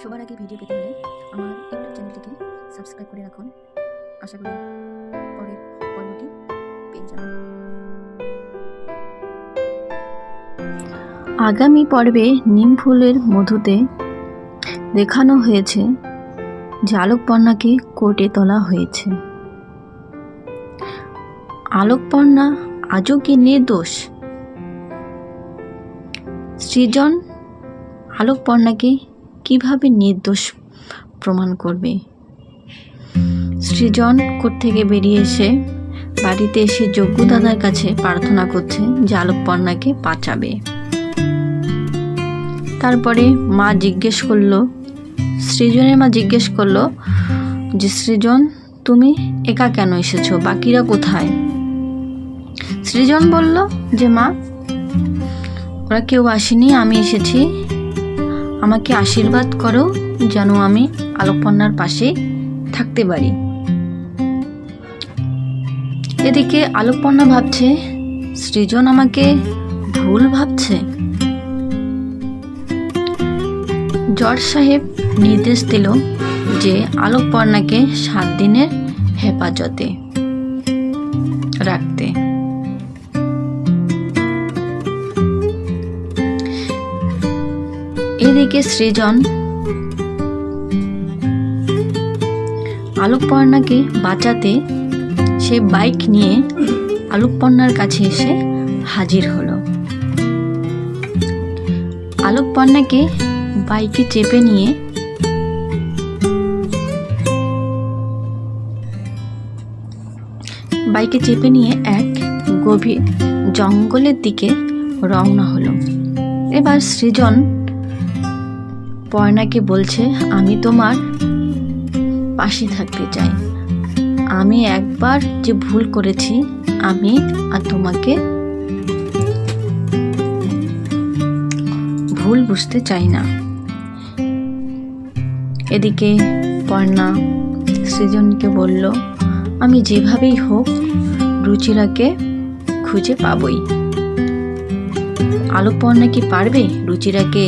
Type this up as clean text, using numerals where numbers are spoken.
সবার আগে ভিডিও পেতে হলে আমার ইউটিউব চ্যানেলটিকে সাবস্ক্রাইব করে রাখুন। আশা করি পরের পর্বটি পেয়ে যাবেন। আগামী পর্বে নিম ফুলের মধুতে দেখানো হয়েছে যে আলোকপর্ণাকে কোর্টে তোলা হয়েছে। আলোকপর্ণা আজও কি নির্দোষ? সৃজন আলোকপর্ণাকে কিভাবে নির্দোষ প্রমাণ করবে? সৃজন কোর্ট থেকে বেরিয়ে এসে বাড়িতে এসে যজ্ঞ দাদার কাছে প্রার্থনা করছে যে আলোকপর্ণাকে বাঁচাবে। তারপরে মা জিজ্ঞেস করলো, সৃজনের মা জিজ্ঞেস করলো যে সৃজন তুমি একা কেন এসেছো, বাকিরা কোথায়? সৃজন বলল যে মা ওরা কেউ আসেনি, আমি এসেছি, আমাকে আশীর্বাদ করো যেন আমি আলোকপর্ণার পাশে থাকতে পারি। এদিকে আলোকপর্ণা ভাবছে সৃজন আমাকে ভুল ভাবছে। জজ সাহেব নির্দেশ দিল যে আলোকপর্ণাকে 7 দিনের হেফাজতে রাখতে। এদিকে সৃজন আলোকপর্ণাকে বাঁচাতে সে বাইক নিয়ে আলোকপর্ণার কাছে এসে হাজির হলো। আলোকপর্ণাকে বাইকে চেপে নিয়ে এক গভীর জঙ্গলের দিকে রওনা হলো। এবার সৃজন পর্ণাকে বলছে, আমি তোমার পাশে থাকতে চাই, আমি একবার যে ভুল করেছি আমি আর তোমাকে ভুল বুঝতে চাই না। এদিকে পর্ণা সৃজনকে বলল, আমি যেভাবেই হোক রুচিরাকে খুঁজে পাবই। আলোকপর্ণা কি পারবে রুচিরাকে